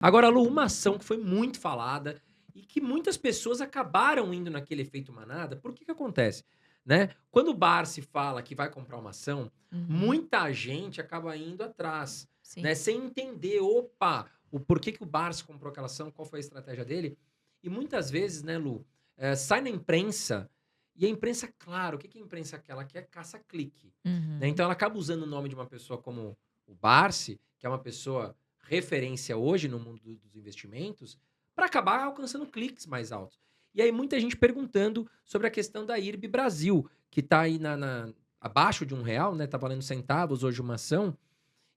Agora, Lu, uma ação que foi muito falada e que muitas pessoas acabaram indo naquele efeito manada, por que que acontece? Né? Quando o bar se fala que vai comprar uma ação, Uhum, muita gente acaba indo atrás, sim. né? Sem entender, opa, o porquê que o bar se comprou aquela ação, qual foi a estratégia dele. E muitas vezes, né, Lu, sai na imprensa, e a imprensa, claro, o que que a imprensa quer? Ela quer caça-clique, né? Uhum. Então ela acaba usando o nome de uma pessoa como o Barsi, que é uma pessoa referência hoje no mundo dos investimentos, para acabar alcançando cliques mais altos. E aí muita gente perguntando sobre a questão da IRB Brasil, que está aí abaixo de R$ 1, né? Tá valendo centavos hoje uma ação.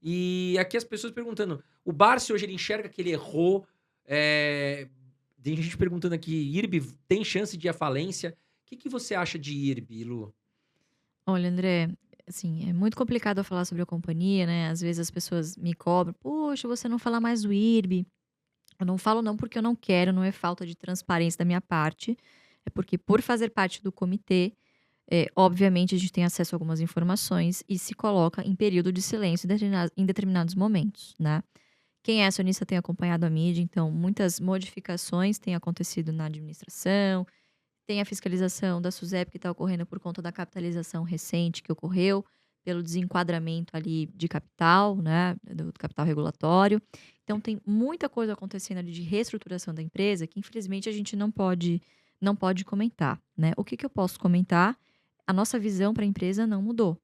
E aqui as pessoas perguntando, o Barsi hoje ele enxerga que ele errou. Tem gente perguntando aqui, IRB tem chance de ir à falência? O que, que você acha de IRB, Lu? Olha, André, assim, é muito complicado eu falar sobre a companhia, né, às vezes as pessoas me cobram: "Poxa, você não fala mais do IRB". Eu não falo não porque eu não quero, não é falta de transparência da minha parte, é porque por fazer parte do comitê, obviamente a gente tem acesso a algumas informações e se coloca em período de silêncio em determinados momentos, né. Quem é acionista tem acompanhado a mídia, então muitas modificações têm acontecido na administração. Tem a fiscalização da SUSEP que está ocorrendo por conta da capitalização recente que ocorreu, pelo desenquadramento ali de capital, né, do capital regulatório. Então tem muita coisa acontecendo ali de reestruturação da empresa que infelizmente a gente não pode comentar, né. O que que eu posso comentar? A nossa visão para a empresa não mudou.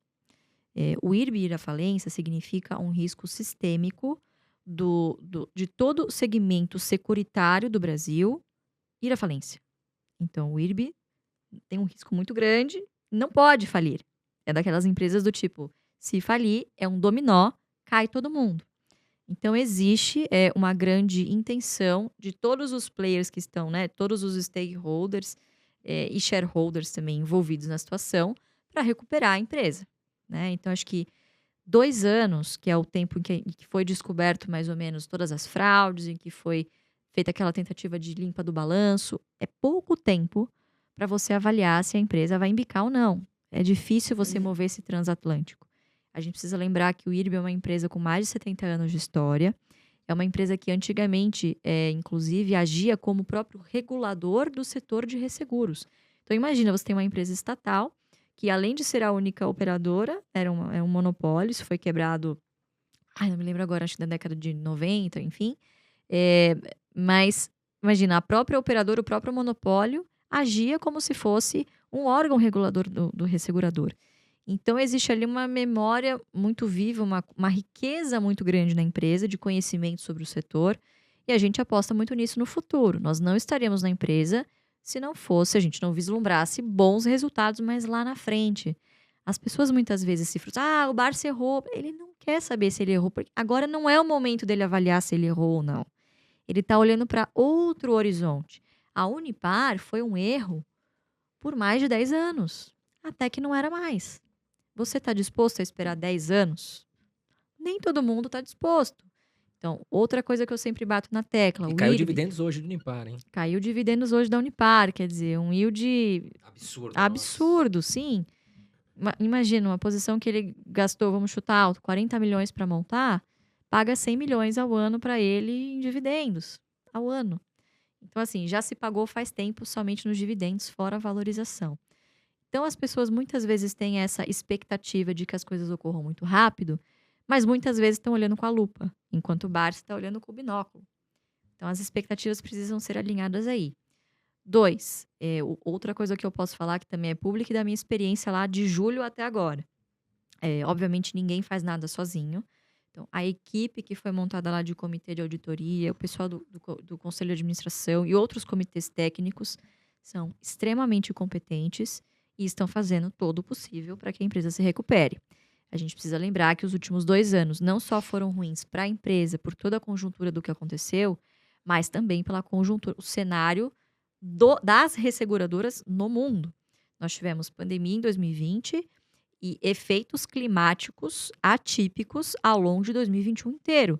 O ir à falência significa um risco sistêmico de todo o segmento securitário do Brasil ir à falência. Então o IRB tem um risco muito grande, não pode falir. É daquelas empresas do tipo, se falir, é um dominó, cai todo mundo. Então existe, uma grande intenção de todos os players que estão, né, todos os stakeholders, e shareholders também envolvidos na situação, para recuperar a empresa, né. Então acho que 2 anos, que é o tempo em que foi descoberto mais ou menos todas as fraudes, em que foi feita aquela tentativa de limpa do balanço, é pouco tempo para você avaliar se a empresa vai embicar ou não. É difícil você mover esse transatlântico. A gente precisa lembrar que o IRB é uma empresa com mais de 70 anos de história, é uma empresa que antigamente, inclusive agia como o próprio regulador do setor de resseguros. Então imagina, você tem uma empresa estatal que além de ser a única operadora, é um monopólio, isso foi quebrado, ai, não me lembro agora, acho que na década de 90, enfim. Eh, mas imagina, a própria operadora, o próprio monopólio, agia como se fosse um órgão regulador do ressegurador. Então existe ali uma memória muito viva, uma riqueza muito grande na empresa de conhecimento sobre o setor, e a gente aposta muito nisso no futuro. Nós não estaríamos na empresa se não fosse, a gente não vislumbrasse bons resultados mais lá na frente. As pessoas muitas vezes se frustram: "Ah, o Barça errou". Ele não quer saber se ele errou, porque agora não é o momento dele avaliar se ele errou ou não. Ele está olhando para outro horizonte. A Unipar foi um erro por mais de 10 anos, até que não era mais. Você está disposto a esperar 10 anos? Nem todo mundo está disposto. Então, outra coisa que eu sempre bato na tecla, E o caiu IRB dividendos hoje do Unipar, hein? caiu dividendos hoje da Unipar, quer dizer, um yield Absurdo, nossa. absurdo, sim. Imagina uma posição que ele gastou, vamos chutar alto, 40 milhões para montar, paga 100 milhões ao ano para ele em dividendos, ao ano. Então, assim, já se pagou faz tempo somente nos dividendos, fora a valorização. Então, as pessoas muitas vezes têm essa expectativa de que as coisas ocorram muito rápido, mas muitas vezes estão olhando com a lupa, enquanto o Barça está olhando com o binóculo. Então, as expectativas precisam ser alinhadas aí. 2, outra coisa que eu posso falar, que também é pública e da minha experiência lá de julho até agora. Obviamente ninguém faz nada sozinho. Então, a equipe que foi montada lá de comitê de auditoria, o pessoal do conselho de administração e outros comitês técnicos são extremamente competentes e estão fazendo todo o possível para que a empresa se recupere. A gente precisa lembrar que os últimos 2 anos não só foram ruins para a empresa por toda a conjuntura do que aconteceu, mas também pela conjuntura, o cenário das resseguradoras no mundo. Nós tivemos pandemia em 2020 e efeitos climáticos atípicos ao longo de 2021 inteiro.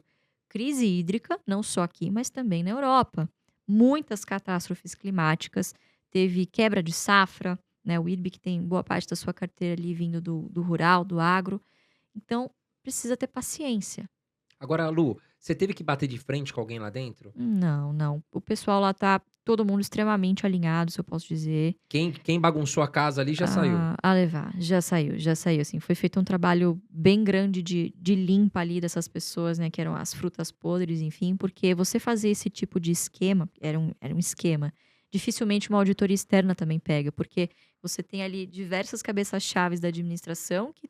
Crise hídrica, não só aqui, mas também na Europa. Muitas catástrofes climáticas, teve quebra de safra, né? O IRB que tem boa parte da sua carteira ali vindo do rural, do agro. Então, precisa ter paciência. Agora, Lu, Você teve que bater de frente com alguém lá dentro? Não, não. O pessoal lá tá todo mundo extremamente alinhado, se eu posso dizer. Quem bagunçou a casa ali já saiu. A levar, já saiu, assim. Foi feito um trabalho bem grande de limpa ali dessas pessoas, né, que eram as frutas podres, enfim, porque você fazer esse tipo de esquema, era um esquema, dificilmente uma auditoria externa também pega, porque você tem ali diversas cabeças-chaves da administração que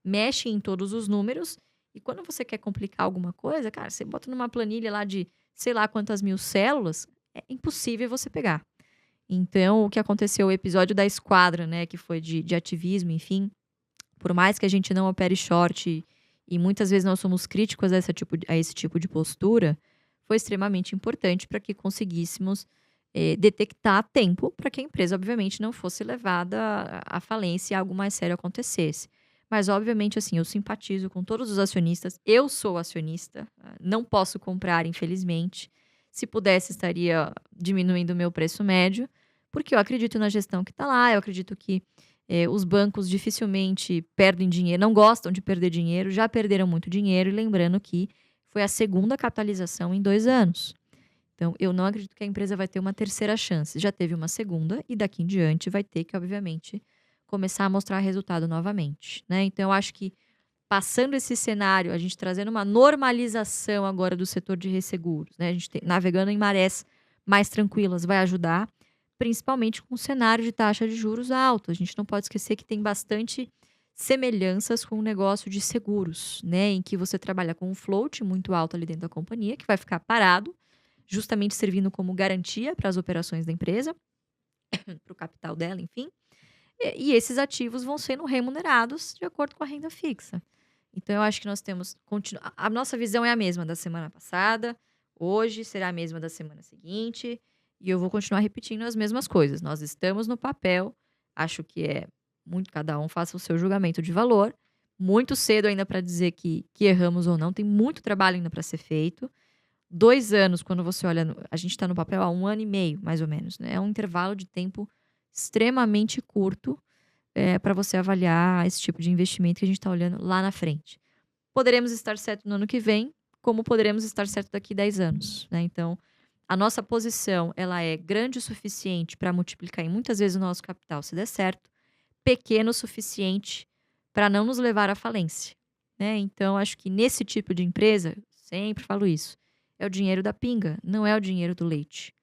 mexem em todos os números, e quando você quer complicar alguma coisa, cara, você bota numa planilha lá de sei lá quantas mil células, é impossível você pegar. Então, o que aconteceu, o episódio da esquadra, né, que foi de ativismo, enfim, por mais que a gente não opere short e muitas vezes nós somos críticos a esse tipo de postura, foi extremamente importante para que conseguíssemos detectar a tempo para que a empresa, obviamente, não fosse levada à falência e algo mais sério acontecesse. Mas, obviamente, assim, eu simpatizo com todos os acionistas. Eu sou acionista, não posso comprar, infelizmente. Se pudesse, estaria diminuindo o meu preço médio, porque eu acredito na gestão que está lá, eu acredito que os bancos dificilmente perdem dinheiro, não gostam de perder dinheiro, já perderam muito dinheiro, e lembrando que foi a segunda capitalização em 2 anos. Então, eu não acredito que a empresa vai ter uma terceira chance. Já teve uma segunda e daqui em diante vai ter que, obviamente, começar a mostrar resultado novamente, né? Então, eu acho que passando esse cenário, a gente trazendo uma normalização agora do setor de resseguros, né? A gente navegando em marés mais tranquilas vai ajudar, principalmente com o cenário de taxa de juros alto. A gente não pode esquecer que tem bastante semelhanças com o negócio de seguros, né? Em que você trabalha com um float muito alto ali dentro da companhia, que vai ficar parado, justamente servindo como garantia para as operações da empresa, para o capital dela, enfim. E esses ativos vão sendo remunerados de acordo com a renda fixa. Então, eu acho que nós temos. A nossa visão é a mesma da semana passada, hoje será a mesma da semana seguinte, e eu vou continuar repetindo as mesmas coisas. Nós estamos no papel, acho que é muito. Cada um faça o seu julgamento de valor. Muito cedo ainda para dizer que erramos ou não, tem muito trabalho ainda para ser feito. 2 anos, quando você olha, a gente está no papel há 1 ano e meio, mais ou menos, né? É um intervalo de tempo extremamente curto para você avaliar esse tipo de investimento que a gente está olhando lá na frente. Poderemos estar certo no ano que vem, como poderemos estar certo daqui 10 anos, né? Então, a nossa posição, ela é grande o suficiente para multiplicar em muitas vezes o nosso capital, se der certo, pequeno o suficiente para não nos levar à falência, né? Então, acho que nesse tipo de empresa, sempre falo isso, é o dinheiro da pinga, não é o dinheiro do leite.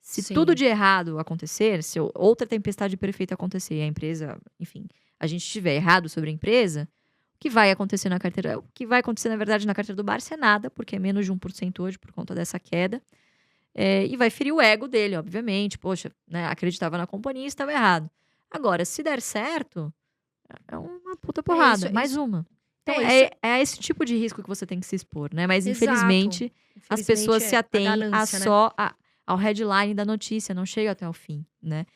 Se tudo Sim. de errado acontecer, se outra tempestade perfeita acontecer e a empresa, enfim, a gente estiver errado sobre a empresa, o que vai acontecer na carteira? O que vai acontecer, na verdade, na carteira do Barça é nada, porque é menos de 1% hoje por conta dessa queda. E vai ferir o ego dele, obviamente. Poxa, né, acreditava na companhia e estava errado. Agora, se der certo, é uma puta porrada. Mais uma. Então, É isso. é a esse tipo de risco que você tem que se expor, né? Mas, Exato. infelizmente, as pessoas se a atêm ganância, né? ao headline da notícia, não chega até o fim, né?